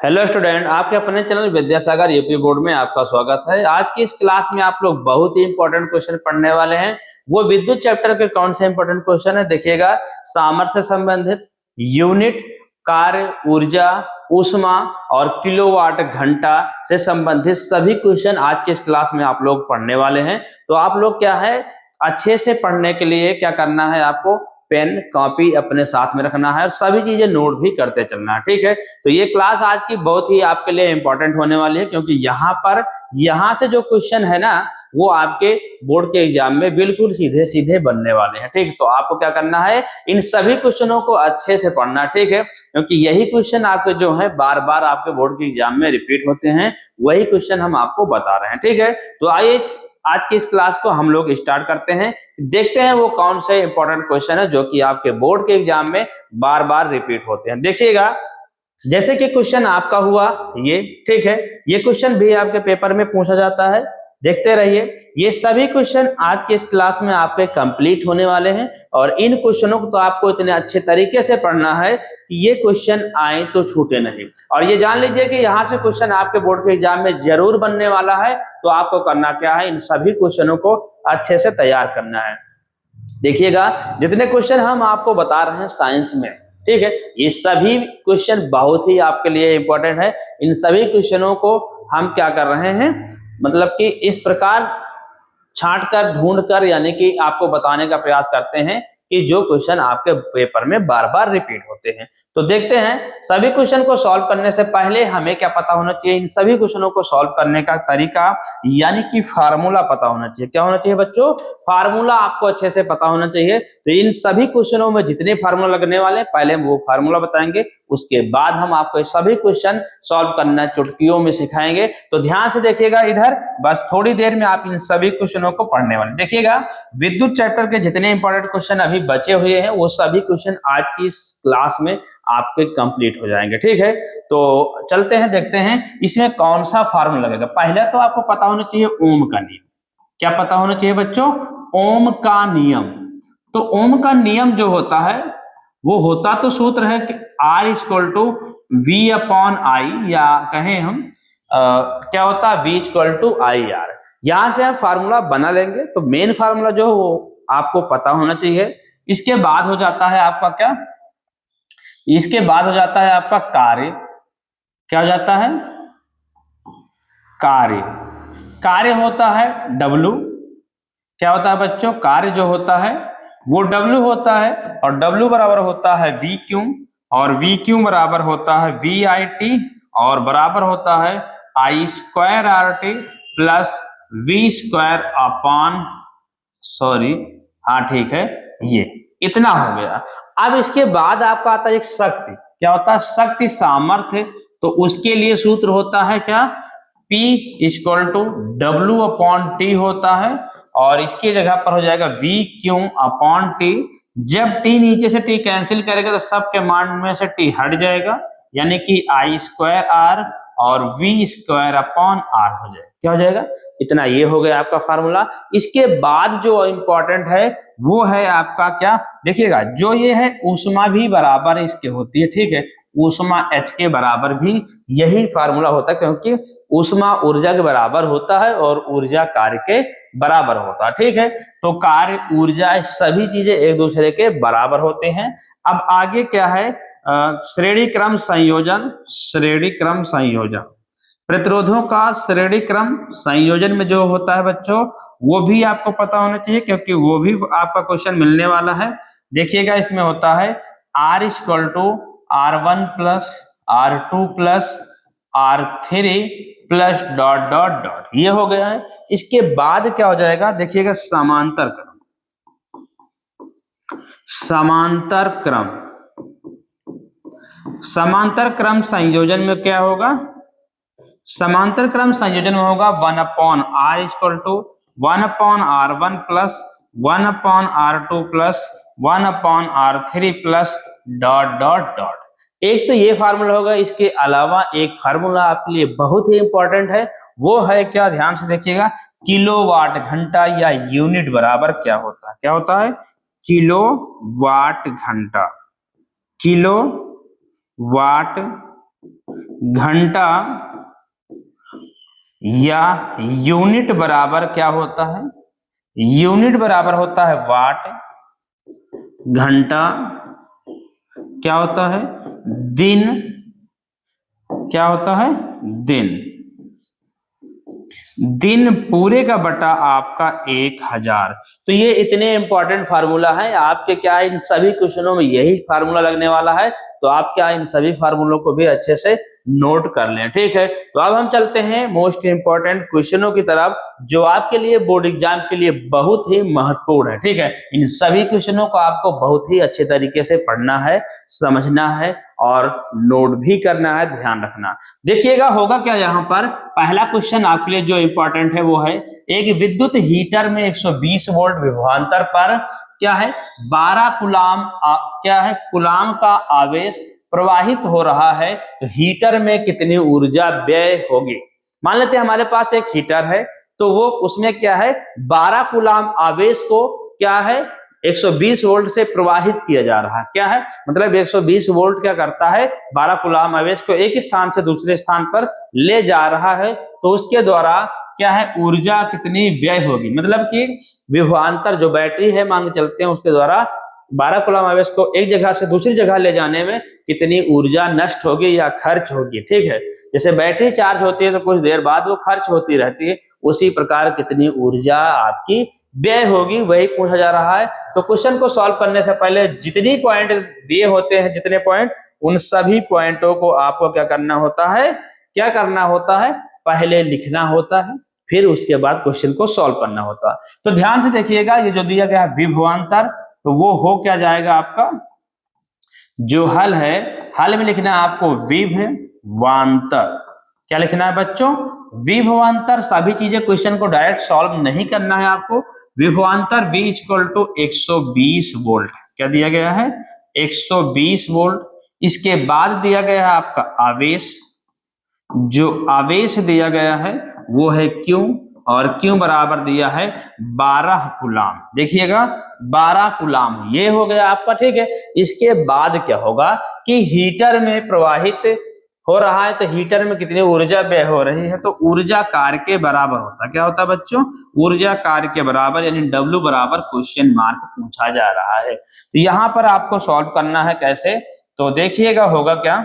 Hello student, आपके अपने channel Vidyasagar UP board में आपका स्वागत है। आज की इस क्लास में आप लोग बहुत ही इंपॉर्टेंट क्वेश्चन पढ़ने वाले हैं। वो विद्युत चैप्टर के कौन से इंपॉर्टेंट क्वेश्चन है देखिएगा। सामर्थ्य संबंधित, यूनिट, कार्य, ऊर्जा, ऊष्मा और किलोवाट घंटा से संबंधित सभी क्वेश्चन आज की इस क्लास में आप लोग पढ़ने वाले हैं। तो आप लोग क्या है, अच्छे से पढ़ने के लिए क्या करना है, आपको पेन कॉपी अपने साथ में रखना है और सभी चीजें नोट भी करते चलना है। ठीक है, तो ये क्लास आज की बहुत ही आपके लिए इंपॉर्टेंट होने वाली है, क्योंकि यहाँ से जो क्वेश्चन है ना, वो आपके बोर्ड के एग्जाम में बिल्कुल सीधे सीधे बनने वाले हैं। ठीक, तो आपको क्या करना है, इन सभी क्वेश्चनों को अच्छे से पढ़ना। ठीक है, क्योंकि यही क्वेश्चन आपके जो है बार बार आपके बोर्ड के एग्जाम में रिपीट होते हैं, वही क्वेश्चन हम आपको बता रहे हैं। ठीक है, तो आइए आज की इस क्लास को हम लोग स्टार्ट करते हैं। देखते हैं वो कौन से इंपॉर्टेंट क्वेश्चन है जो कि आपके बोर्ड के एग्जाम में बार बार रिपीट होते हैं। देखिएगा, जैसे कि क्वेश्चन आपका हुआ ये, ठीक है, ये क्वेश्चन भी आपके पेपर में पूछा जाता है। देखते रहिए, ये सभी क्वेश्चन आज के इस क्लास में आपके कंप्लीट होने वाले हैं और इन क्वेश्चनों को तो आपको इतने अच्छे तरीके से पढ़ना है कि ये क्वेश्चन आए तो छूटे नहीं। और ये जान लीजिए कि यहाँ से क्वेश्चन आपके बोर्ड के एग्जाम में जरूर बनने वाला है। तो आपको करना क्या है, इन सभी क्वेश्चनों को अच्छे से तैयार करना है। देखिएगा, जितने क्वेश्चन हम आपको बता रहे हैं साइंस में, ठीक है, ये सभी क्वेश्चन बहुत ही आपके लिए इंपॉर्टेंट है। इन सभी क्वेश्चनों को हम क्या कर रहे हैं, मतलब कि इस प्रकार छांट कर ढूंढ कर, यानी कि आपको बताने का प्रयास करते हैं कि जो क्वेश्चन आपके पेपर में बार बार रिपीट होते हैं। तो देखते हैं, सभी क्वेश्चन को सॉल्व करने से पहले हमें क्या पता होना चाहिए, इन सभी क्वेश्चनों को सॉल्व करने का तरीका, यानी कि फार्मूला पता होना चाहिए। क्या होना चाहिए बच्चों, फार्मूला आपको अच्छे से पता होना चाहिए। तो इन सभी क्वेश्चनों में जितने फार्मूला लगने वाले, पहले हम वो फार्मूला बताएंगे, उसके बाद हम आपको सभी क्वेश्चन सॉल्व करना चुटकियों में सिखाएंगे। तो ध्यान से देखिएगा इधर, बस थोड़ी देर में आप इन सभी क्वेश्चनों को पढ़ने वाले। देखिएगा, विद्युत चैप्टर के जितने इंपॉर्टेंट क्वेश्चन अभी बचे हुए हैं, वो सभी क्वेश्चन आज की इस क्लास में आपके कंप्लीट हो जाएंगे। ठीक है, तो चलते हैं, देखते हैं इसमें कौन सा फार्मूला लगेगा। पहले तो आपको पता होना चाहिए ओम का नियम। क्या पता होना चाहिए बच्चों, ओम का नियम। तो ओम का नियम जो होता है, वो होता तो सूत्र है कि R equal to V upon I, या कहें हम क्या होता है, V equal to I R. यहां से हम फार्मूला बना लेंगे। तो मेन फार्मूला जो है वो आपको पता होना चाहिए। इसके बाद हो जाता है आपका क्या, इसके बाद हो जाता है आपका कार्य। क्या हो जाता है, कार्य। कार्य होता है W। क्या होता है बच्चों, कार्य जो होता है वो W होता है, और W बराबर होता है VQ, और VQ बराबर होता है VIT, और बराबर होता है I square RT plus V square upon, sorry, हाँ ठीक है, ये इतना हो गया। अब इसके बाद आपका आता है एक शक्ति। क्या होता है, शक्ति सामर्थ्य। तो उसके लिए सूत्र होता है क्या, P equal to W upon T होता है, और इसकी जगह पर हो जाएगा VQ अपॉन टी। जब T नीचे से T कैंसिल करेगा तो सबके मान में से T हट जाएगा, यानी कि I स्क्वायर R और V स्क्वायर अपॉन R हो जाएगा। क्या हो जाएगा, इतना। ये हो गया आपका फार्मूला। इसके बाद जो इंपॉर्टेंट है वो है आपका क्या, देखिएगा, जो ये है ऊष्मा भी बराबर इसके होती है। ठीक है, ऊष्मा H के बराबर भी यही फार्मूला होता है, क्योंकि ऊष्मा ऊर्जा के बराबर होता है और ऊर्जा कार्य के बराबर होता है। ठीक है, तो कार्य, ऊर्जा, सभी चीजें एक दूसरे के बराबर होते हैं। अब आगे क्या है, श्रेणी क्रम संयोजन। श्रेणी क्रम संयोजन, प्रतिरोधों का श्रेणी क्रम संयोजन में जो होता है बच्चों, वो भी आपको पता होना चाहिए, क्योंकि वो भी आपका क्वेश्चन मिलने वाला है। देखिएगा, इसमें होता है R equal to R1 plus R2 plus R3 plus dot dot dot, ये हो गया है। इसके बाद क्या हो जाएगा, देखिएगा, समांतर क्रम। समांतर क्रम, समांतर क्रम संयोजन में क्या होगा, समांतर क्रम संयोजन में होगा 1 upon R equal to 1 upon R1 plus 1 upon R2 plus 1 upon R3 plus dot dot dot. एक तो ये फार्मूला होगा। इसके अलावा एक फार्मूला आपके लिए बहुत ही इंपॉर्टेंट है, वो है क्या, ध्यान से देखिएगा, किलोवाट घंटा या यूनिट बराबर क्या होता है। क्या होता है, किलोवाट घंटा। किलोवाट घंटा या यूनिट बराबर क्या होता है, यूनिट बराबर होता है वाट, घंटा क्या होता है, दिन क्या होता है, दिन, दिन पूरे का बटा आपका 1000। तो ये इतने इंपॉर्टेंट फार्मूला है आपके, क्या इन सभी क्वेश्चनों में यही फार्मूला लगने वाला है, तो आप क्या इन सभी फार्मूलों को भी अच्छे से नोट कर लें। ठीक है, तो अब हम चलते हैं मोस्ट इंपॉर्टेंट क्वेश्चनों की तरफ, जो आपके लिए बोर्ड एग्जाम के लिए बहुत ही महत्वपूर्ण है। ठीक है, इन सभी क्वेश्चनों को आपको बहुत ही अच्छे तरीके से पढ़ना है, समझना है और नोट भी करना है, ध्यान रखना। देखिएगा होगा क्या, यहाँ पर पहला क्वेश्चन आपके लिए जो इंपॉर्टेंट है वो है, एक विद्युत हीटर में 120 वोल्ट विभवांतर पर क्या है, 12 कूलाम क्या है, कूलाम का आवेश प्रवाहित हो रहा है, तो हीटर में कितनी ऊर्जा व्यय होगी। मान लेते हैं हमारे पास एक हीटर है, तो वो उसमें क्या है, 12 कूलाम आवेश को क्या है 120 वोल्ट से प्रवाहित किया जा रहा है। क्या है मतलब 120 वोल्ट क्या करता है, 12 कूलाम आवेश को एक स्थान से दूसरे स्थान पर ले जा रहा है, तो उसके द्वारा क्या है, ऊर्जा कितनी व्यय होगी, मतलब कि विभवांतर जो बैटरी है मान के चलते हैं उसके द्वारा 12 कूलाम आवेश को एक जगह से दूसरी जगह ले जाने में कितनी ऊर्जा नष्ट होगी या खर्च होगी। ठीक है, जैसे बैटरी चार्ज होती है तो कुछ देर बाद वो खर्च होती रहती है, उसी प्रकार कितनी ऊर्जा आपकी व्यय होगी, वही पूछा जा रहा है। तो क्वेश्चन को सॉल्व करने से पहले जितनी पॉइंट दिए होते हैं, जितने पॉइंट, उन सभी पॉइंटों को आपको क्या करना होता है, क्या करना होता है, पहले लिखना होता है, फिर उसके बाद क्वेश्चन को सॉल्व करना होता है। तो ध्यान से देखिएगा, ये जो दिया गया है विभवांतर, तो वो हो क्या जाएगा आपका, जो हल है, हल में लिखना है आपको विभवांतर। क्या लिखना है बच्चों, विभवांतर। सभी चीजें क्वेश्चन को डायरेक्ट सॉल्व नहीं करना है आपको। विभवांतर V इक्वल टू 120 वोल्ट, क्या दिया गया है, 120 वोल्ट। इसके बाद दिया गया है आपका आवेश, जो आवेश दिया गया है वो है Q, और Q बराबर दिया है 12 कूलाम। देखिएगा 12 कूलाम ये हो गया आपका। ठीक है, इसके बाद क्या होगा कि हीटर में प्रवाहित हो रहा है, तो हीटर में कितनी ऊर्जा व्यय हो रही है, तो ऊर्जा कार्य के बराबर होता है। क्या होता है बच्चों, ऊर्जा कार्य के बराबर, यानी W बराबर क्वेश्चन मार्क पूछा जा रहा है। तो यहां पर आपको सॉल्व करना है कैसे, तो देखिएगा होगा क्या,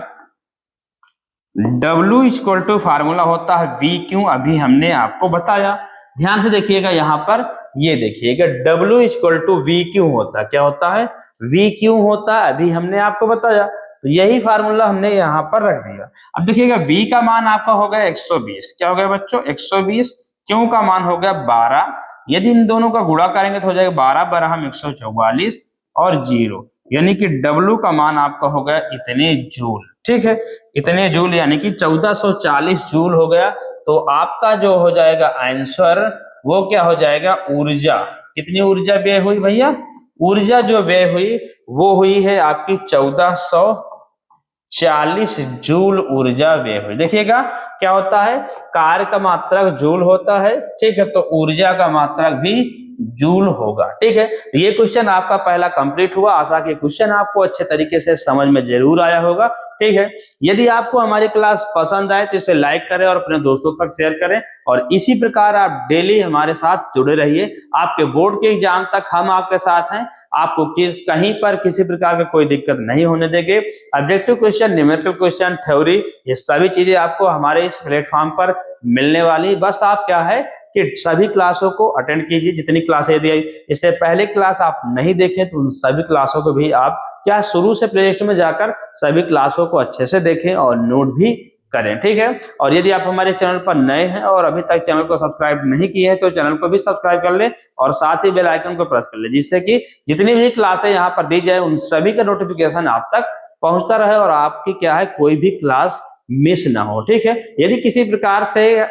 W इक्वल टू फार्मूला होता है VQ, अभी हमने आपको बताया। ध्यान से देखिएगा यहाँ पर, ये देखिएगा W इक्वल टू VQ होता है। क्या होता है, VQ होता है, अभी हमने आपको बताया। तो यही फार्मूला हमने यहाँ पर रख दिया। अब देखिएगा V का मान आपका हो गया 120, क्या हो गया बच्चों 120, Q का मान हो गया 12, यदि इन दोनों का गुणा करेंगे तो हो जाएगा 12 12 144 और 0, यानी कि W का मान आपका हो गया इतने जूल। ठीक है, इतने जूल यानी कि 1440 जूल हो गया। तो आपका जो हो जाएगा आंसर वो क्या हो जाएगा, ऊर्जा, कितनी ऊर्जा व्यय हुई भैया, ऊर्जा जो व्यय हुई वो हुई है आपकी 1440 जूल ऊर्जा व्यय हुई। देखिएगा क्या होता है, कार्य का मात्रक जूल होता है, ठीक है, तो ऊर्जा का मात्रक भी जूल होगा। ठीक है, ये क्वेश्चन आपका पहला कंप्लीट हुआ। आशा कि क्वेश्चन आपको अच्छे तरीके से समझ में जरूर आया होगा। ठीक है, यदि आपको हमारी क्लास पसंद आए तो इसे लाइक करें और अपने दोस्तों तक शेयर करें, और इसी प्रकार आप डेली हमारे साथ जुड़े रहिए। आपके बोर्ड के एग्जाम तक हम आपके साथ हैं, आपको कहीं पर किसी प्रकार की कोई दिक्कत नहीं होने देंगे। Objective question, numerical question, theory, ये सभी चीजें आपको हमारे इस प्लेटफॉर्म पर मिलने वाली। बस आप क्या है कि सभी क्लासों को अटेंड कीजिए, जितनी क्लासें दी गई। इससे पहले क्लास आप नहीं देखें तो उन सभी क्लासों को भी आप क्या शुरू से प्ले लिस्ट में जाकर सभी क्लासों को अच्छे से देखें और नोट भी करें। ठीक है, और यदि आप हमारे चैनल पर नए हैं और अभी तक चैनल को सब्सक्राइब नहीं किए हैं तो चैनल को भी सब्सक्राइब कर ले और साथ ही बेल आइकन को प्रेस कर ले, जिससे कि जितनी भी क्लासें यहाँ पर दी जाए उन सभी का नोटिफिकेशन आप तक पहुंचता रहे और आपकी क्या है कोई भी क्लास मिस ना हो। ठीक है, यदि किसी प्रकार से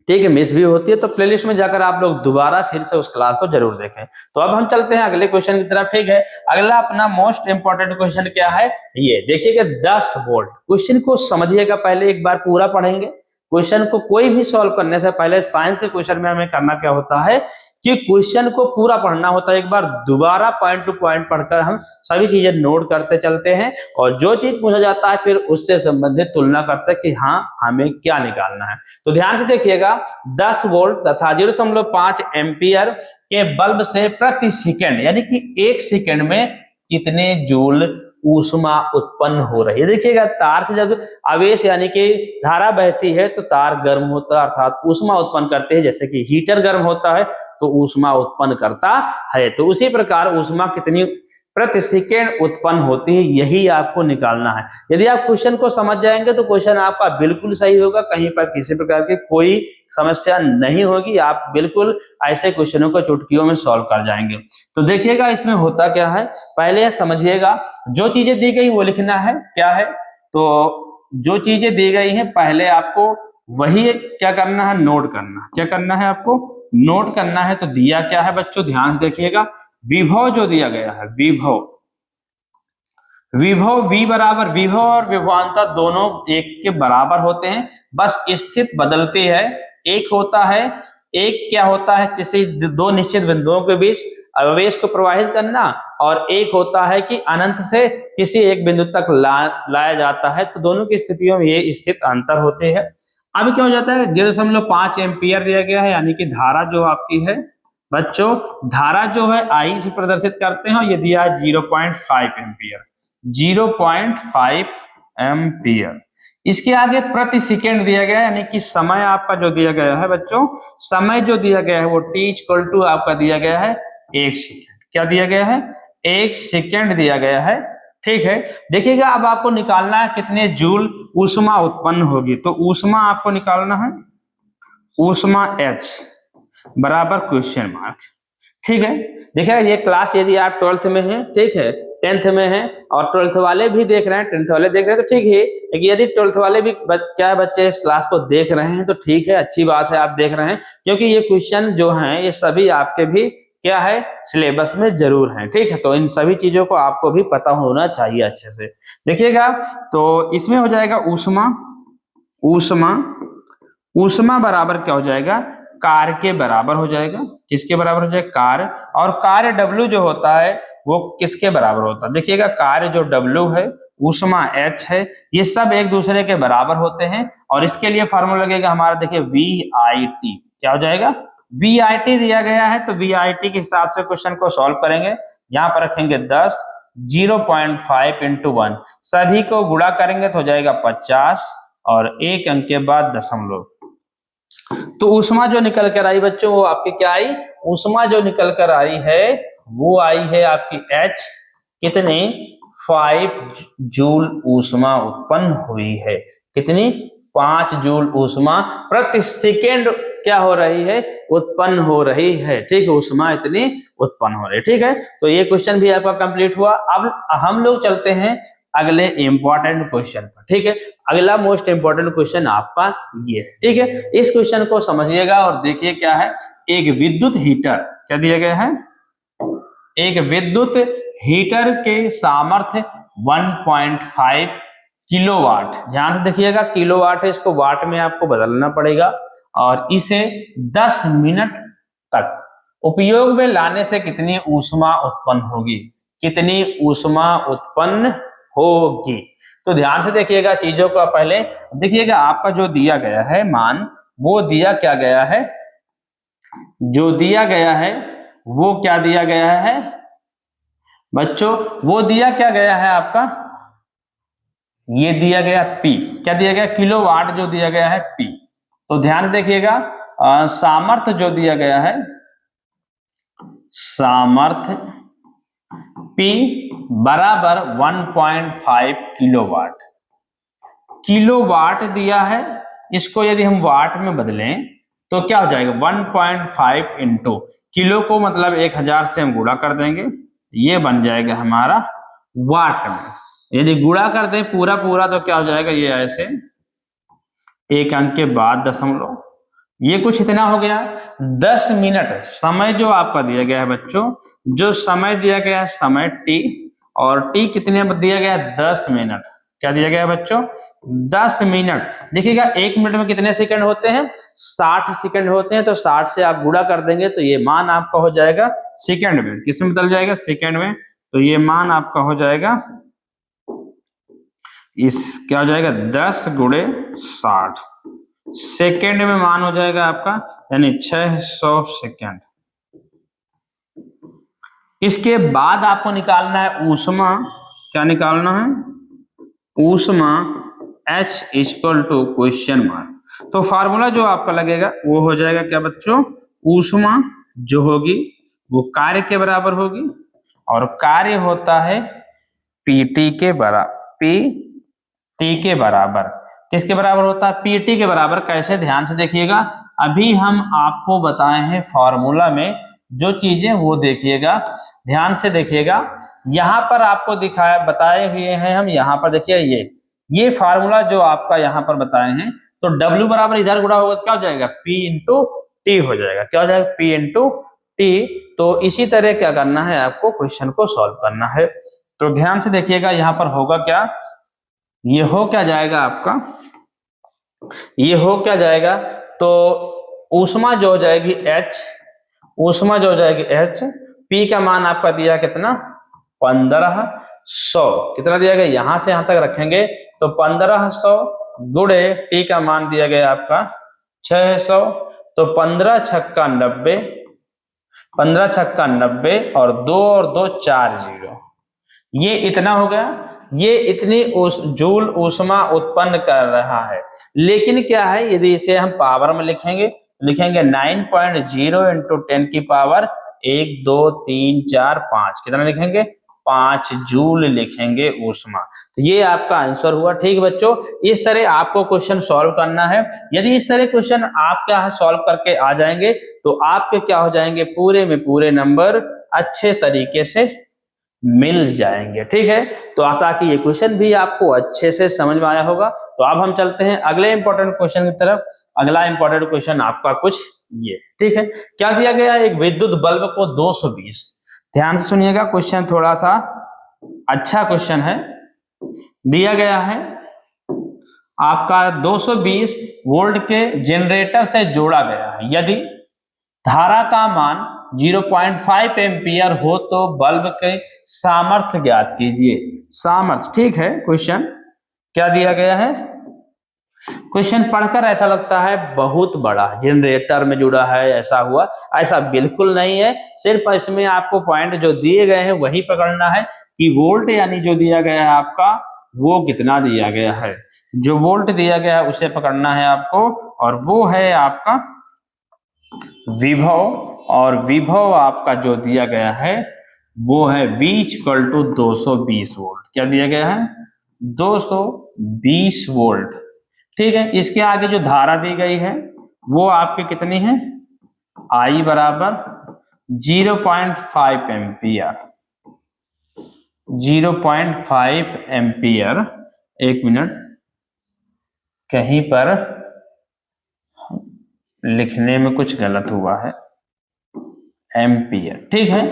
ठीक है मिस भी होती है तो प्लेलिस्ट में जाकर आप लोग दोबारा फिर से उस क्लास को जरूर देखें। तो अब हम चलते हैं अगले क्वेश्चन की तरफ। ठीक है, अगला अपना मोस्ट इंपॉर्टेंट क्वेश्चन क्या है, ये देखिएगा 10 वोल्ट। क्वेश्चन को समझिएगा, पहले एक बार पूरा पढ़ेंगे, क्वेश्चन को कोई भी सॉल्व करने से पहले साइंस के क्वेश्चन में हमें करना क्या होता है कि क्वेश्चन को पूरा पढ़ना होता है, एक बार दोबारा पॉइंट टू पॉइंट पढ़कर हम सभी चीजें नोट करते चलते हैं और जो चीज पूछा जाता है फिर उससे संबंधित तुलना करते हैं कि हाँ हमें क्या निकालना है। तो ध्यान से देखिएगा, 10 वोल्ट तथा 0.5 एम्पियर के बल्ब से प्रति सेकंड यानी कि 1 सेकंड में कितने जूल ऊष्मा उत्पन्न हो रही है। देखिएगा, तार से जब आवेश यानी कि धारा बहती है तो तार गर्म होता है अर्थात ऊष्मा उत्पन्न करते हैं, जैसे कि हीटर गर्म होता है तो ऊष्मा उत्पन्न करता है। तो उसी प्रकार ऊष्मा कितनी प्रति सेकंड उत्पन्न होती है, यही आपको निकालना है। यदि आप क्वेश्चन को समझ जाएंगे तो क्वेश्चन आपका बिल्कुल सही होगा, कहीं पर किसी प्रकार की कोई समस्या नहीं होगी, आप बिल्कुल ऐसे क्वेश्चनों को चुटकियों में सॉल्व कर जाएंगे। तो देखिएगा इसमें होता क्या है, पहले समझिएगा, जो चीजें दी गई वो लिखना है। क्या है, तो जो चीजें दी गई हैं पहले आपको वही क्या करना है, नोट करना। क्या करना है, आपको नोट करना है। तो दिया क्या है बच्चों, ध्यान से देखिएगा, विभव जो दिया गया है, विभव V बराबर, विभव और विभवांतर दोनों एक के बराबर होते हैं, बस स्थिति बदलती है। एक होता है, एक क्या होता है, किसी दो निश्चित बिंदुओं के बीच आवेश को प्रवाहित करना, और एक होता है कि अनंत से किसी एक बिंदु तक लाया जाता है। तो दोनों की स्थितियों में ये स्थित अंतर होते हैं। अब क्या हो जाता है, 0.5 एम्पियर दिया गया है, यानी कि धारा जो आपकी है बच्चों, धारा जो है आई से प्रदर्शित करते हैं, और ये दिया है 0.5 एम्पियर, 0.5 एम्पियर। इसके आगे प्रति सेकंड दिया गया है, यानी कि समय आपका जो दिया गया है बच्चों, समय जो दिया गया है वो t इक्वल टू आपका दिया गया है 1 सेकंड। क्या दिया गया है, 1 सेकंड दिया गया है। ठीक है, देखिएगा अब आपको निकालना है कितने जूल ऊष्मा उत्पन्न होगी। तो ऊष्मा आपको निकालना है, ऊष्मा H बराबर क्वेश्चन मार्क। ठीक है, देखिए ये क्लास यदि आप 12th में हैं, ठीक है, 10th में हैं और 12th वाले भी देख रहे हैं, 10th वाले देख रहे हैं तो ठीक है, लेकिन यदि 12th वाले भी क्या है बच्चे इस क्लास को देख रहे हैं तो ठीक है, अच्छी बात है, आप देख रहे हैं, क्योंकि ये क्वेश्चन जो हैं ये सभी आपके भी क्या है सिलेबस में जरूर है। ठीक है, तो इन सभी चीजों को आपको भी पता होना चाहिए अच्छे से। देखिएगा, तो इसमें हो जाएगा ऊष्मा, ऊष्मा ऊष्मा बराबर क्या हो जाएगा, कार्य के बराबर हो जाएगा। किसके बराबर हो जाएगा, कार्य। और कार्य W जो होता है वो किसके बराबर होता है, देखिएगा, कार्य जो W है, ऊष्मा H है, ये सब एक दूसरे के बराबर होते हैं। और इसके लिए फार्मूला लगेगा हमारा, देखिए VIT। क्या हो जाएगा, VIT दिया गया है, तो VIT के हिसाब से क्वेश्चन को सॉल्व करेंगे। यहाँ पर रखेंगे 10, 0.5 × 1, सभी को गुणा करेंगे तो हो जाएगा 50 और एक अंक के बाद दशमलव। तो ऊष्मा जो निकल कर आई बच्चों वो आपकी क्या आई, ऊष्मा जो निकल कर आई है वो आई है आपकी H, कितनी 5 जूल ऊष्मा उत्पन्न हुई है। कितनी, 5 जूल ऊष्मा प्रति सेकेंड क्या हो रही है, उत्पन्न हो रही है। ठीक है, ऊष्मा इतनी उत्पन्न हो रही है। ठीक है, तो ये क्वेश्चन भी आपका कंप्लीट हुआ। अब हम लोग चलते हैं अगले इंपॉर्टेंट क्वेश्चन पर। ठीक है, अगला मोस्ट इंपॉर्टेंट क्वेश्चन आपका ये है। ठीक है, इस क्वेश्चन को समझिएगा और देखिए क्या है, एक विद्युत हीटर, क्या दिया गया है, एक विद्युत हीटर के सामर्थ्य 1.5 किलोवाट। ध्यान से देखिएगा, किलोवाट है, इसको वाट में आपको बदलना पड़ेगा, और इसे 10 मिनट तक उपयोग में लाने से कितनी ऊष्मा उत्पन्न होगी, कितनी ऊष्मा उत्पन्न होगी। तो ध्यान से देखिएगा चीजों को, पहले देखिएगा आपका जो दिया गया है मान, वो दिया क्या गया है, जो दिया गया है वो क्या दिया गया है बच्चों, वो दिया क्या गया है आपका, ये दिया गया P। क्या दिया गया, किलोवाट जो दिया गया है P। तो ध्यान से देखिएगा, सामर्थ्य जो दिया गया है, सामर्थ्य P बराबर 1.5 किलोवाट। किलोवाट दिया है, इसको यदि हम वाट में बदलें तो क्या हो जाएगा, 1.5 इंटू किलो को मतलब 1000 से हम गुणा कर देंगे, ये बन जाएगा हमारा वाट में। यदि गुणा कर दें पूरा पूरा तो क्या हो जाएगा, ये ऐसे एक अंक के बाद दशमलव, ये कुछ इतना हो गया। 10 मिनट समय जो आपका दिया गया है बच्चों, जो समय दिया गया है समय T, और T कितने दिया गया है, 10 मिनट। क्या दिया गया है बच्चों, 10 मिनट। देखिएगा 1 मिनट में कितने सेकंड होते हैं, 60 सेकंड होते हैं। तो 60 से आप गुणा कर देंगे तो ये मान आपका हो जाएगा सेकंड में। किस में बदल जाएगा, सेकंड में। तो ये मान आपका हो जाएगा इस क्या हो जाएगा 10 गुणे 60 सेकेंड में मान हो जाएगा आपका, यानी 600 सेकेंड। इसके बाद आपको निकालना है ऊष्मा। क्या निकालना है, ऊष्मा H equal to question mark. तो फार्मूला जो आपका लगेगा वो हो जाएगा क्या बच्चों, ऊष्मा जो होगी वो कार्य के बराबर होगी, और कार्य होता है पीटी के बराबर। पीटी के बराबर किसके बराबर होता है, पीटी के बराबर। कैसे, ध्यान से देखिएगा। अभी हम आपको बताए हैं फॉर्मूला में जो चीजें, वो देखिएगा, ध्यान से देखिएगा। यहां पर आपको दिखाया बताए हुए हैं हम, यहां पर देखिए ये फार्मूला जो आपका यहां पर बताए हैं। तो W बराबर इधर गुणा होगा तो क्या हो जाएगा, P इंटू टी हो जाएगा। क्या हो जाएगा, P इंटू टी। तो इसी तरह क्या करना है आपको, क्वेश्चन को सॉल्व करना है। तो ध्यान से देखिएगा, यहां पर होगा क्या, ये हो क्या जाएगा आपका, ये हो क्या जाएगा, तो ऊष्मा जो हो जाएगी H, ऊष्मा जो हो जाएगी H, P का मान आपका दिया कितना 1500। कितना दिया गया, यहां से यहां तक रखेंगे तो 1500 गुणे T का मान दिया गया आपका 600। तो 15 छक्का 90, 15 छक्का 90 और 2 और 2 4 जीरो, ये इतना हो गया। ये इतनी जूल ऊष्मा उत्पन्न कर रहा है। लेकिन क्या है, यदि इसे हम पावर में लिखेंगे 9.0 इंटू 10 की पावर 1 2 3 4 5, कितना लिखेंगे 5 जूल लिखेंगे ऊष्मा। तो ये आपका आंसर हुआ। ठीक बच्चों, इस तरह आपको क्वेश्चन सॉल्व करना है। यदि इस तरह क्वेश्चन आप क्या है सॉल्व करके आ जाएंगे तो आपके क्या हो जाएंगे, पूरे में पूरे नंबर अच्छे तरीके से मिल जाएंगे। ठीक है, तो आशा कि ये क्वेश्चन भी आपको अच्छे से समझ में आया होगा। तो अब हम चलते हैं अगले इंपॉर्टेंट क्वेश्चन की तरफ। अगला इंपॉर्टेंट क्वेश्चन आपका कुछ ये, ठीक है, क्या दिया गया है, एक विद्युत बल्ब को 220, ध्यान से सुनिएगा, क्वेश्चन थोड़ा सा अच्छा क्वेश्चन है। दिया गया है आपका 220 वोल्ट के जनरेटर से जोड़ा गया है। यदि धारा का मान 0.5 एम्पियर हो तो बल्ब के सामर्थ्य ज्ञात कीजिए। सामर्थ्य, ठीक है, क्वेश्चन क्या दिया गया है, क्वेश्चन पढ़कर ऐसा लगता है बहुत बड़ा जनरेटर में जुड़ा है, ऐसा हुआ, ऐसा बिल्कुल नहीं है। सिर्फ इसमें आपको पॉइंट जो दिए गए हैं वही पकड़ना है कि वोल्ट यानी जो दिया गया है आपका वो कितना दिया गया है, जो वोल्ट दिया गया है उसे पकड़ना है आपको, और वो है आपका विभव। और विभव आपका जो दिया गया है वो है V इक्वल टू 220 वोल्ट। क्या दिया गया है, 220 वोल्ट। ठीक है, इसके आगे जो धारा दी गई है वो आपकी कितनी है, I बराबर 0.5 एम्पियर, 0.5 एम्पियर। एक मिनट, कहीं पर लिखने में कुछ गलत हुआ है, एम्पियर, ठीक है।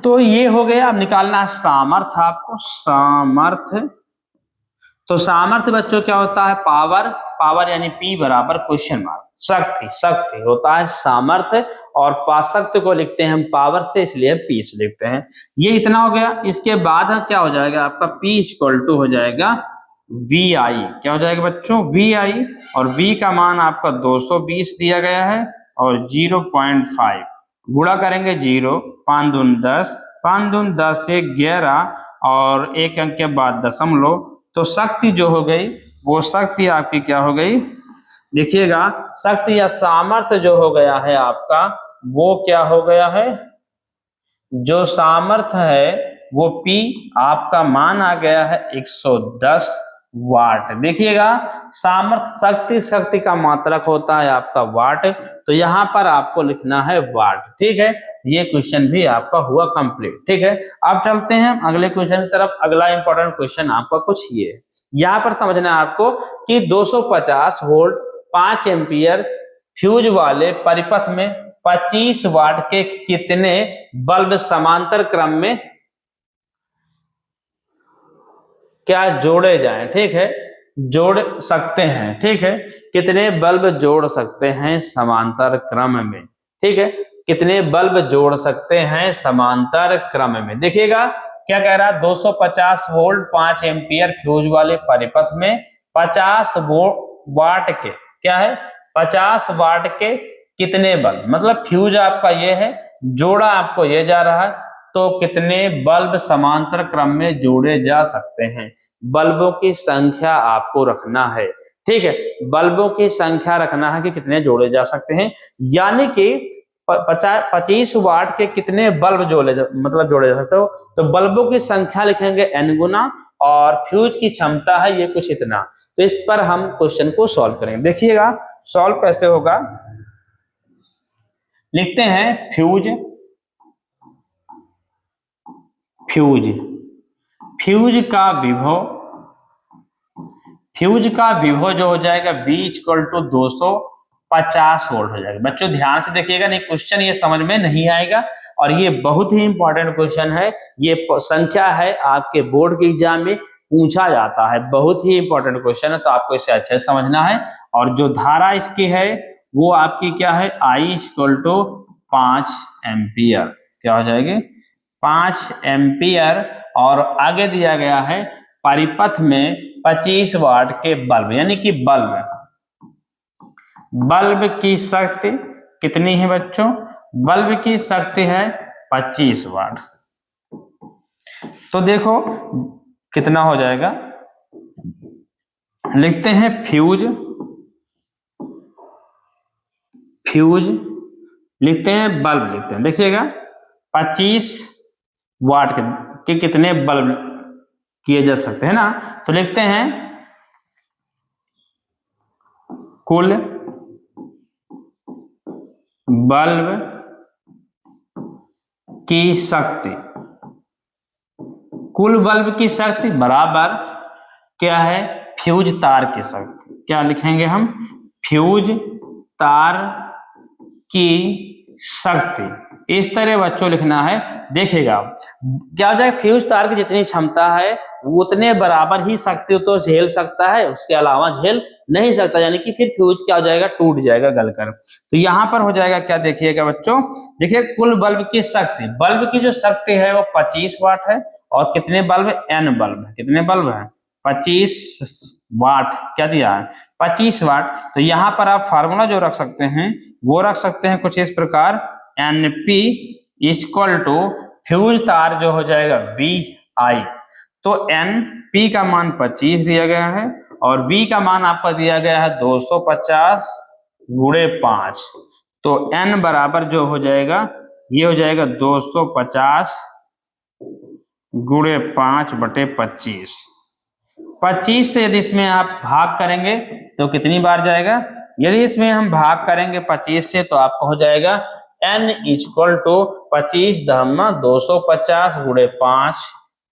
तो ये हो गया। अब निकालना है सामर्थ्य आपको, सामर्थ्य। तो सामर्थ्य बच्चों क्या होता है, पावर, पावर यानी P बराबर क्वेश्चन मार्क, शक्ति, शक्ति होता है सामर्थ्य, और शक्ति को लिखते हैं हम पावर से, इसलिए P से लिखते हैं। ये इतना हो गया। इसके बाद क्या हो जाएगा आपका, P इक्वल टू हो जाएगा VI। क्या हो जाएगा बच्चों, VI, और V का मान आपका 220 दिया गया है, और 0.5 गुणा करेंगे 0, 5 दून 10, 5 दून 10 से 11, और एक अंक के बाद दशमलव। तो शक्ति जो हो गई वो शक्ति आपकी क्या हो गई, देखिएगा, शक्ति या सामर्थ्य जो हो गया है आपका वो क्या हो गया है, जो सामर्थ्य है वो P आपका मान आ गया है 110 वाट। देखिएगा, सामर्थ्य शक्ति, शक्ति का मात्रक होता है आपका वाट, तो यहां पर आपको लिखना है वाट। ठीक है, ये क्वेश्चन भी आपका हुआ कंप्लीट। ठीक है, अब चलते हैं अगले क्वेश्चन की तरफ। अगला इंपॉर्टेंट क्वेश्चन आपका कुछ ये, यहां पर समझना है आपको कि 250 वोल्ट 5 एम्पियर फ्यूज वाले परिपथ में 25 वाट के कितने बल्ब समांतर क्रम में क्या जोड़े जाएं, ठीक है, जोड़ सकते हैं, ठीक है, कितने बल्ब जोड़ सकते हैं समांतर क्रम में, ठीक है, कितने बल्ब जोड़ सकते हैं समांतर क्रम में। देखिएगा क्या कह रहा है, 250 वोल्ट 5 एम्पियर फ्यूज वाले परिपथ में 50 वाट के, क्या है, 50 वाट के कितने बल्ब, मतलब फ्यूज आपका ये है, जोड़ा आपको ये जा रहा है, तो कितने बल्ब समांतर क्रम में जोड़े जा सकते हैं। बल्बों की संख्या आपको रखना है, ठीक है, बल्बों की संख्या रखना है कि कितने जोड़े जा सकते हैं, यानी कि 25 वाट के कितने बल्ब जोड़े जा सकते हो, तो बल्बों की संख्या लिखेंगे n गुना, और फ्यूज की क्षमता है ये कुछ इतना। तो इस पर हम क्वेश्चन को सॉल्व करेंगे। देखिएगा सॉल्व कैसे होगा, लिखते हैं फ्यूज, फ्यूज फ्यूज का विभव, फ्यूज का विभव जो हो जाएगा V इक्वल टू 250 वोल्ट हो जाएगा। बच्चों ध्यान से देखिएगा, नहीं क्वेश्चन ये समझ में नहीं आएगा, और ये बहुत ही इंपॉर्टेंट क्वेश्चन है, ये संख्या है आपके बोर्ड के एग्जाम में पूछा जाता है, बहुत ही इंपॉर्टेंट क्वेश्चन है, तो आपको इसे अच्छे से समझना है। और जो धारा इसकी है वो आपकी क्या है, I इक्वल टू 5 एम्पियर, क्या हो जाएगी, 5 एम्पियर, और आगे दिया गया है परिपथ में 25 वाट के बल्ब, यानी कि बल्ब की शक्ति कितनी है बच्चों, बल्ब की शक्ति है 25 वाट। तो देखो कितना हो जाएगा, लिखते हैं फ्यूज, फ्यूज लिखते हैं, बल्ब लिखते हैं, देखिएगा 25 वाट के कितने बल्ब किए जा सकते हैं ना, तो लिखते हैं कुल बल्ब की शक्ति, कुल बल्ब की शक्ति बराबर क्या है, फ्यूज तार की शक्ति, क्या लिखेंगे हम, फ्यूज तार की शक्ति, इस तरह बच्चों लिखना है। देखिएगा क्या हो जाएगा, फ्यूज तार की जितनी क्षमता है उतने बराबर ही शक्ति तो झेल सकता है, उसके अलावा झेल नहीं सकता, यानी कि फिर फ्यूज क्या हो जाएगा, टूट जाएगा गलकर। तो यहां पर हो जाएगा क्या, देखिएगा बच्चों, देखिए कुल बल्ब की शक्ति, बल्ब की जो शक्ति है वो 25 वाट है, और कितने बल्ब, n बल्ब है, कितने बल्ब है, 25 वाट, क्या दिया है 25 वाट। तो यहां पर आप फार्मूला जो रख सकते हैं वो रख सकते हैं कुछ इस प्रकार, NP इक्वल टू फ्यूज तार जो हो जाएगा VI, तो NP का मान 25 दिया गया है, और V का मान आपका दिया गया है 250 गुणे 5, तो N बराबर जो हो जाएगा ये हो जाएगा 250 गुणे 5 बटे 25। 25 से यदि इसमें आप भाग करेंगे तो कितनी बार जाएगा, यदि इसमें हम भाग करेंगे 25 से तो आपको हो जाएगा N इक्वल टू 25 दहमा 250 गुणे 5,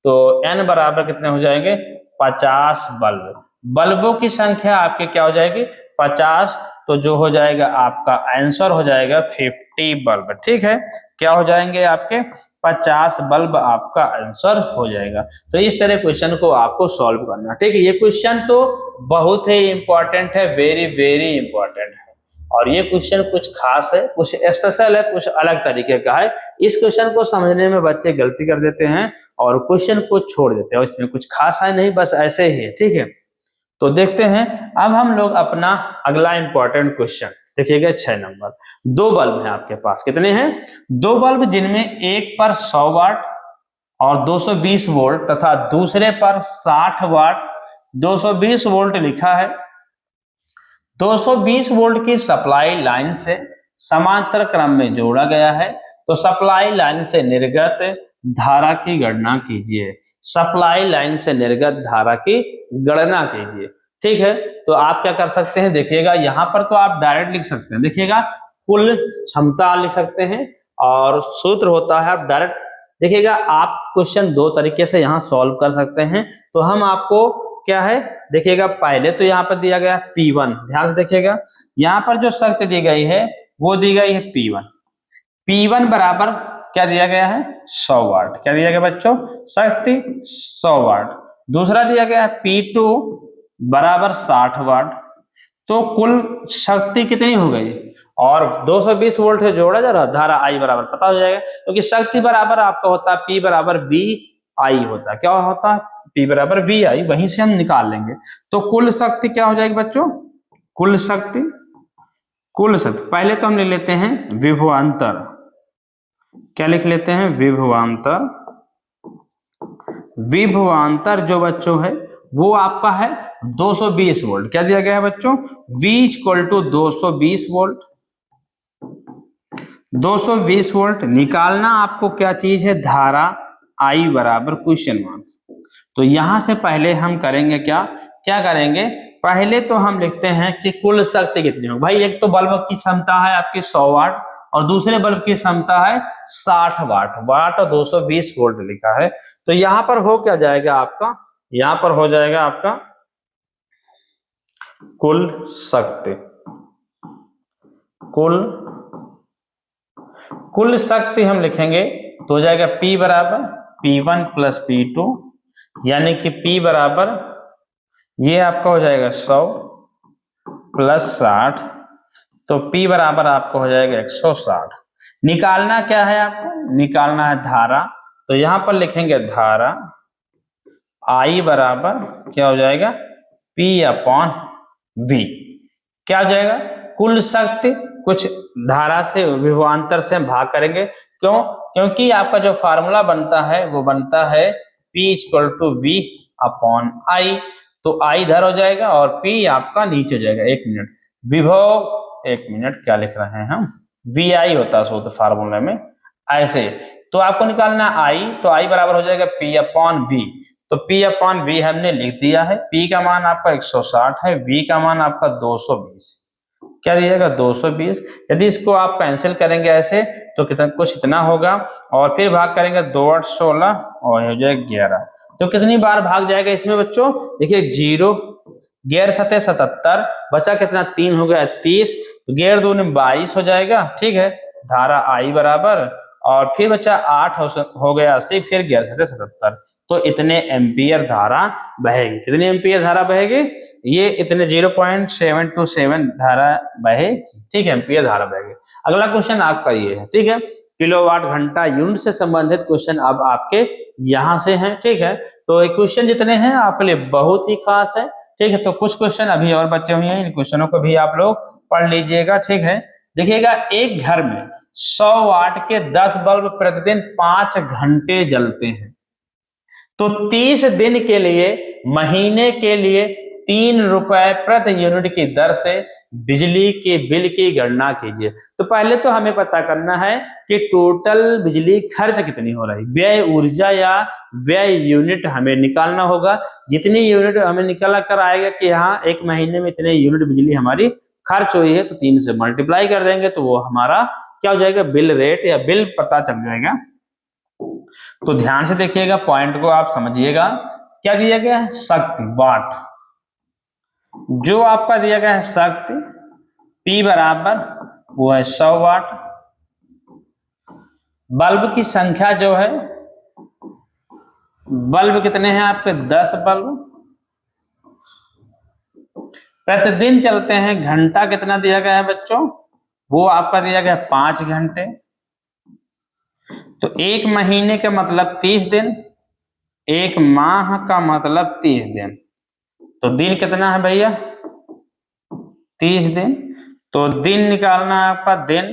तो N बराबर कितने हो जाएंगे, 50 बल्ब, बल्बों की संख्या आपके क्या हो जाएगी 50, तो जो हो जाएगा आपका आंसर हो जाएगा 50 बल्ब, ठीक है, क्या हो जाएंगे आपके 50 बल्ब आपका आंसर हो जाएगा। तो इस तरह क्वेश्चन को आपको सॉल्व करना, ठीक है, ये क्वेश्चन तो बहुत ही इंपॉर्टेंट है, वेरी वेरी इंपॉर्टेंट है, और ये क्वेश्चन कुछ खास है, कुछ स्पेशल है, कुछ अलग तरीके का है। इस क्वेश्चन को समझने में बच्चे गलती कर देते हैं और क्वेश्चन को छोड़ देते हैं, इसमें कुछ खास है नहीं, बस ऐसे ही है, ठीक है। तो देखते हैं अब हम लोग अपना अगला इंपॉर्टेंट क्वेश्चन, देखिएगा 6 नंबर। 2 बल्ब हैं आपके पास, कितने हैं, 2 बल्ब, जिनमें एक पर 100 वाट और 220 वोल्ट तथा दूसरे पर 60 वाट 220 वोल्ट लिखा है। 220 वोल्ट की सप्लाई लाइन से समांतर क्रम में जोड़ा गया है, तो सप्लाई लाइन से निर्गत धारा की गणना कीजिए, सप्लाई लाइन से निर्गत धारा की गणना कीजिए, ठीक है। तो आप क्या कर सकते हैं, देखिएगा यहां पर तो आप डायरेक्ट लिख सकते हैं, देखिएगा कुल क्षमता लिख सकते हैं, और सूत्र होता है, आप डायरेक्ट देखिएगा, आप क्वेश्चन 2 तरीके से यहां सॉल्व कर सकते हैं। तो हम आपको क्या है, देखिएगा पहले तो यहाँ पर दिया गया P1, ध्यान से देखिएगा, यहाँ पर जो शक्ति दी गई है वो दी गई है P1 बराबर क्या दिया गया है 100 वाट, क्या दिया गया बच्चों, शक्ति 100 वाट, दूसरा दिया गया है P2 बराबर 60 वाट। तो कुल शक्ति कितनी हो गई, और 220 वोल्ट से जोड़ा जा रहा धारा I बराबर पता हो जाएगा, क्योंकि शक्ति बराबर आपका होता है P बराबर V I होता है। क्या होता है? P बराबर V I, वहीं से हम निकाल लेंगे। तो कुल शक्ति क्या हो जाएगी बच्चों? कुल शक्ति पहले तो हम ले लेते हैं विभवांतर। क्या लिख लेते हैं? विभवांतर जो बच्चों है वो आपका है 220 वोल्ट। क्या दिया गया है बच्चों? V = 220 volt. 220 वोल्ट निकालना आपको क्या चीज है? धारा I बराबर क्वेश्चन मार्क। तो यहां से पहले हम करेंगे क्या करेंगे? पहले तो हम लिखते हैं कि कुल शक्ति कितनी हो भाई। एक तो बल्ब की क्षमता है आपकी 100 वाट और दूसरे बल्ब की क्षमता है 60 वाट और 220 वोल्ट लिखा है। तो यहां पर हो क्या जाएगा आपका? यहां पर हो जाएगा आपका कुल शक्ति। कुल शक्ति हम लिखेंगे तो हो जाएगा P बराबर P1 + P2, यानी कि P बराबर ये आपका हो जाएगा 100 + 60, तो P बराबर आपको हो जाएगा 160। निकालना क्या है आपको? निकालना है धारा। तो यहां पर लिखेंगे धारा I बराबर क्या हो जाएगा? P/V। क्या हो जाएगा? कुल शक्ति कुछ धारा से विभवांतर से भाग करेंगे। क्यों? क्योंकि आपका जो फार्मूला बनता है वो बनता है P = V/I। तो I इधर हो जाएगा और P आपका नीचे हो जाएगा। 1 मिनट विभव, 1 मिनट क्या लिख रहे हैं हम? VI होता है सूत्र फार्मूला में ऐसे। तो आपको निकालना I, तो I बराबर हो जाएगा P/V। तो P/V हमने लिख दिया है। P का मान आपका 160 है, V का मान आपका 220। क्या दिएगा? 220। यदि इसको आप कैंसिल करेंगे ऐसे तो कितना कुछ इतना होगा, और फिर भाग करेंगे 2 8 16 और हो जाएगा 11। तो कितनी बार भाग जाएगा इसमें बच्चों? देखिए 0, 11 7 77, बचा कितना? 3 हो गया 30, तो 11 2 22 हो जाएगा। ठीक है, धारा I बराबर, और फिर बचा 8 हो गया 80, फिर 11 7 77। तो इतने एम्पियर धारा बहेगी। कितनी एम्पियर धारा बहेगी? ये इतने 0.727 धारा बहेगी। ठीक है, एम्पियर धारा बहेगी। अगला क्वेश्चन आपका ये है। ठीक है, किलोवाट घंटा यूनिट से संबंधित क्वेश्चन अब आपके यहां से हैं। ठीक है, तो ये क्वेश्चन जितने हैं आपके लिए बहुत ही खास है। ठीक है, तो कुछ क्वेश्चन अभी और बचे हुए हैं, इन क्वेश्चनों को भी आप लोग पढ़ लीजिएगा। ठीक है, देखिएगा एक घर में 100 वाट के 10 बल्ब प्रतिदिन 5 घंटे जलते हैं। तो 30 दिन के लिए, महीने के लिए 3 रुपए प्रति यूनिट की दर से बिजली के बिल की गणना कीजिए। तो पहले तो हमें पता करना है कि टोटल बिजली खर्च कितनी हो रही, व्यय ऊर्जा या व्यय यूनिट हमें निकालना होगा। जितनी यूनिट हमें निकाल कर आएगा कि हाँ एक महीने में इतने यूनिट बिजली हमारी खर्च हुई है, तो 3 से मल्टीप्लाई कर देंगे तो वो हमारा क्या हो जाएगा? बिल रेट या बिल पता चल जाएगा। तो ध्यान से देखिएगा, पॉइंट को आप समझिएगा। क्या दिया गया है? शक्ति वाट। जो आपका दिया गया है शक्ति P बराबर वो है 100 वाट। बल्ब की संख्या जो है, बल्ब कितने हैं आपके? 10 बल्ब प्रतिदिन चलते हैं। घंटा कितना दिया गया है बच्चों? वो आपका दिया गया है 5 घंटे। तो एक महीने का मतलब 30 दिन, एक माह का मतलब 30 दिन। तो दिन कितना है भैया? 30 दिन। तो दिन निकालना है आपका दिन।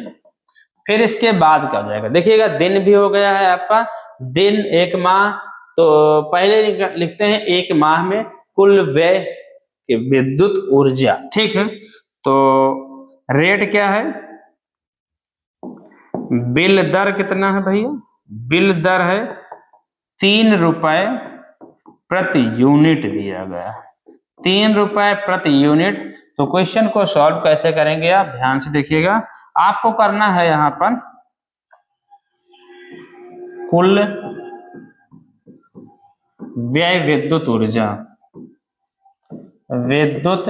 फिर इसके बाद क्या हो जाएगा? देखिएगा दिन भी हो गया है आपका दिन, एक माह। तो पहले लिखते हैं एक माह में कुल व्यय की विद्युत ऊर्जा। ठीक है, तो रेट क्या है? बिल दर कितना है भैया? बिल दर है 3 रुपए प्रति यूनिट दिया गया, 3 रुपए प्रति यूनिट। तो क्वेश्चन को सॉल्व कैसे करेंगे आप ध्यान से देखिएगा। आपको करना है यहां पर कुल व्यय विद्युत ऊर्जा, विद्युत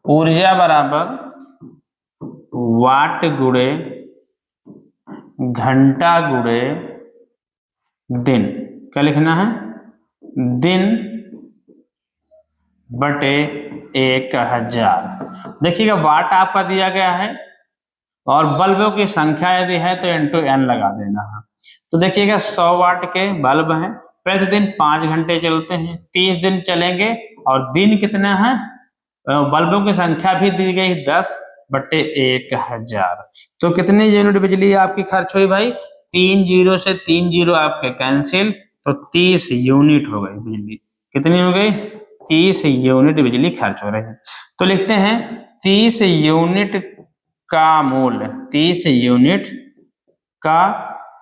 ऊर्जा बराबर वाट गुणे घंटा गुणे दिन। क्या लिखना है? दिन बटे 1000। देखिएगा वाट आपका दिया गया है और बल्बों की संख्या यदि है तो इंटू n लगा देना है। तो देखिएगा 100 वाट के बल्ब हैं, प्रतिदिन 5 घंटे चलते हैं, 30 दिन चलेंगे और दिन कितना है, बल्बों की संख्या भी दी गई 10 बटे 1000। तो कितनी यूनिट बिजली आपकी खर्च हुई भाई, 3 जीरो से 3 जीरो आपके कैंसिल, तो 30 यूनिट हो गई बिजली। कितनी हो गई, 30 यूनिट बिजली खर्च हो रही है। तो लिखते हैं 30 यूनिट का मूल्य, 30 यूनिट का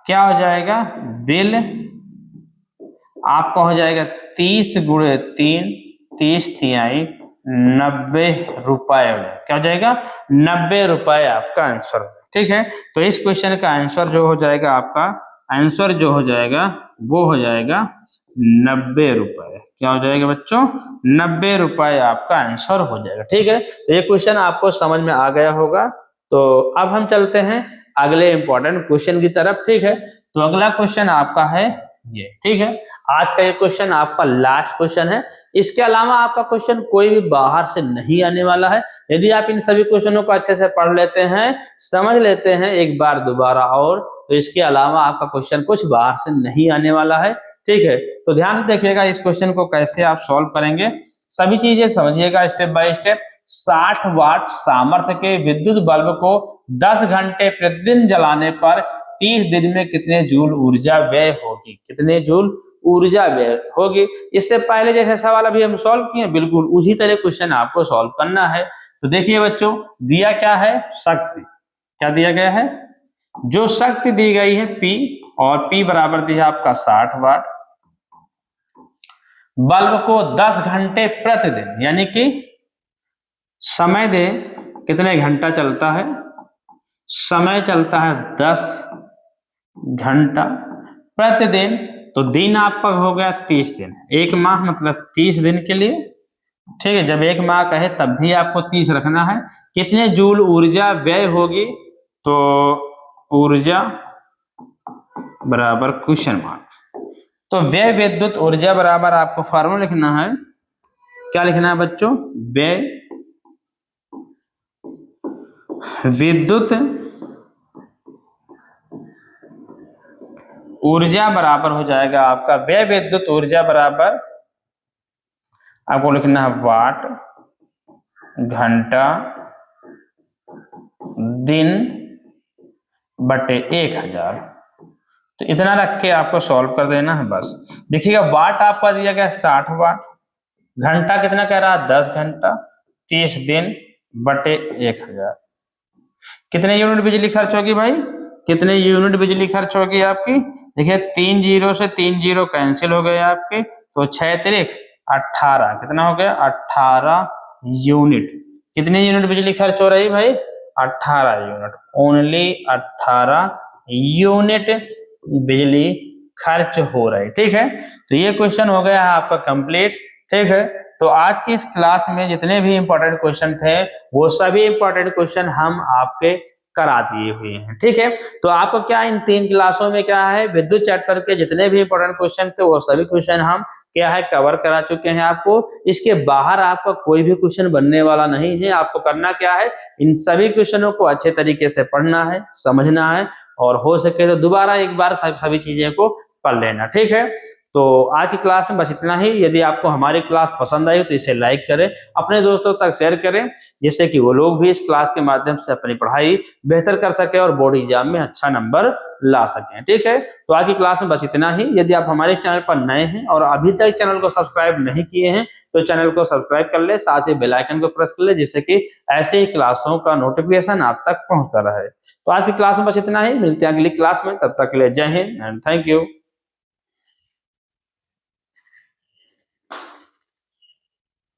क्या हो जाएगा, बिल आपका हो जाएगा 30 गुणे 3, 30 तिहाई 90 रुपए। क्या हो जाएगा, 90 रुपए आपका आंसर। ठीक है, तो इस क्वेश्चन का आंसर जो हो जाएगा, आपका आंसर जो हो जाएगा वो हो जाएगा 90 रुपए। क्या हो जाएगा बच्चों, 90 रुपए आपका आंसर हो जाएगा। ठीक है, तो ये क्वेश्चन आपको समझ में आ गया होगा। तो अब हम चलते हैं अगले इंपॉर्टेंट क्वेश्चन की तरफ। ठीक है, तो अगला क्वेश्चन आपका है ये। ठीक है, आज का ये क्वेश्चन आपका लास्ट क्वेश्चन है। इसके अलावा आपका क्वेश्चन कोई भी बाहर से नहीं आने वाला है। यदि आप इन सभी क्वेश्चनों को अच्छे से पढ़ लेते हैं, समझ लेते हैं एक बार दोबारा और, तो इसके अलावा आपका क्वेश्चन कुछ बाहर से नहीं आने वाला है। ठीक है, तो ध्यान से देखिएगा इस क्वेश्चन को कैसे आप सॉल्व करेंगे, सभी चीजें समझिएगा स्टेप बाय स्टेप। 60 वाट सामर्थ्य के विद्युत बल्ब को 10 घंटे प्रतिदिन जलाने पर 30 दिन में कितने जूल ऊर्जा व्यय होगी, कितने जूल ऊर्जा व्यय होगी। इससे पहले जैसे सवाल अभी हम सॉल्व किए, बिल्कुल उसी तरह क्वेश्चन आपको सॉल्व करना है। तो देखिए बच्चों, दिया क्या है, शक्ति। क्या दिया गया है, जो शक्ति दी गई है P, और P बराबर दिया आपका 60 वाट। बल्ब को 10 घंटे प्रतिदिन, यानी कि समय दे कितने घंटा चलता है, समय चलता है 10 घंटा प्रतिदिन, तो दिन आपका हो गया 30 दिन, एक माह मतलब 30 दिन के लिए। ठीक है, जब एक माह कहे तब भी आपको 30 रखना है। कितने जूल ऊर्जा व्यय होगी, तो ऊर्जा बराबर क्वेश्चन मार्क। तो व्यय विद्युत ऊर्जा बराबर आपको फॉर्मूला लिखना है। क्या लिखना है बच्चों, व्यय विद्युत ऊर्जा बराबर हो जाएगा आपका, व्यय विद्युत ऊर्जा बराबर आपको लिखना है वाट घंटा दिन बटे 1000। तो इतना रख के आपको सॉल्व कर देना है बस। देखिएगा वाट आपका दिया गया 60 वाट, घंटा कितना कह रहा है 10 घंटा, 30 दिन बटे 1000। कितने यूनिट बिजली खर्च होगी भाई, कितने यूनिट बिजली खर्च होगी आपकी। देखिए 3 जीरो से 3 जीरो कैंसिल हो गए आपके, तो 6 तिरिक 18, कितना हो गया 18 यूनिट। कितनी यूनिट बिजली खर्च हो रही भाई, 18 यूनिट, ओनली 18 यूनिट बिजली खर्च हो रही। ठीक है, तो ये क्वेश्चन हो गया है आपका कंप्लीट। ठीक है, तो आज की इस क्लास में जितने भी इंपॉर्टेंट क्वेश्चन थे वो सभी इंपॉर्टेंट क्वेश्चन हम आपके करा दिए हुए हैं। ठीक है, तो आपको क्या इन 3 क्लासों में क्या है, विद्युत चैप्टर के जितने भी इंपॉर्टेंट क्वेश्चन थे वो सभी क्वेश्चन हम क्या है कवर करा चुके हैं आपको। इसके बाहर आपका कोई भी क्वेश्चन बनने वाला नहीं है। आपको करना क्या है, इन सभी क्वेश्चनों को अच्छे तरीके से पढ़ना है, समझना है, और हो सके तो दोबारा एक बार सभी चीजें को पढ़ लेना। ठीक है, तो आज की क्लास में बस इतना ही। यदि आपको हमारी क्लास पसंद आई हो तो इसे लाइक करें, अपने दोस्तों तक शेयर करें, जिससे कि वो लोग भी इस क्लास के माध्यम से अपनी पढ़ाई बेहतर कर सके और बोर्ड एग्जाम में अच्छा नंबर ला सकें। ठीक है, तो आज की क्लास में बस इतना ही। यदि आप हमारे चैनल पर नए हैं और अभी तक चैनल को सब्सक्राइब नहीं किए हैं तो चैनल को सब्सक्राइब कर ले, साथ ही बेल आइकन को प्रेस कर ले, जिससे कि ऐसे ही क्लासों का नोटिफिकेशन आप तक पहुंचता रहे। तो आज की क्लास में बस इतना ही, मिलते हैं अगली क्लास में, तब तक के लिए जय हिंद एंड थैंक यू।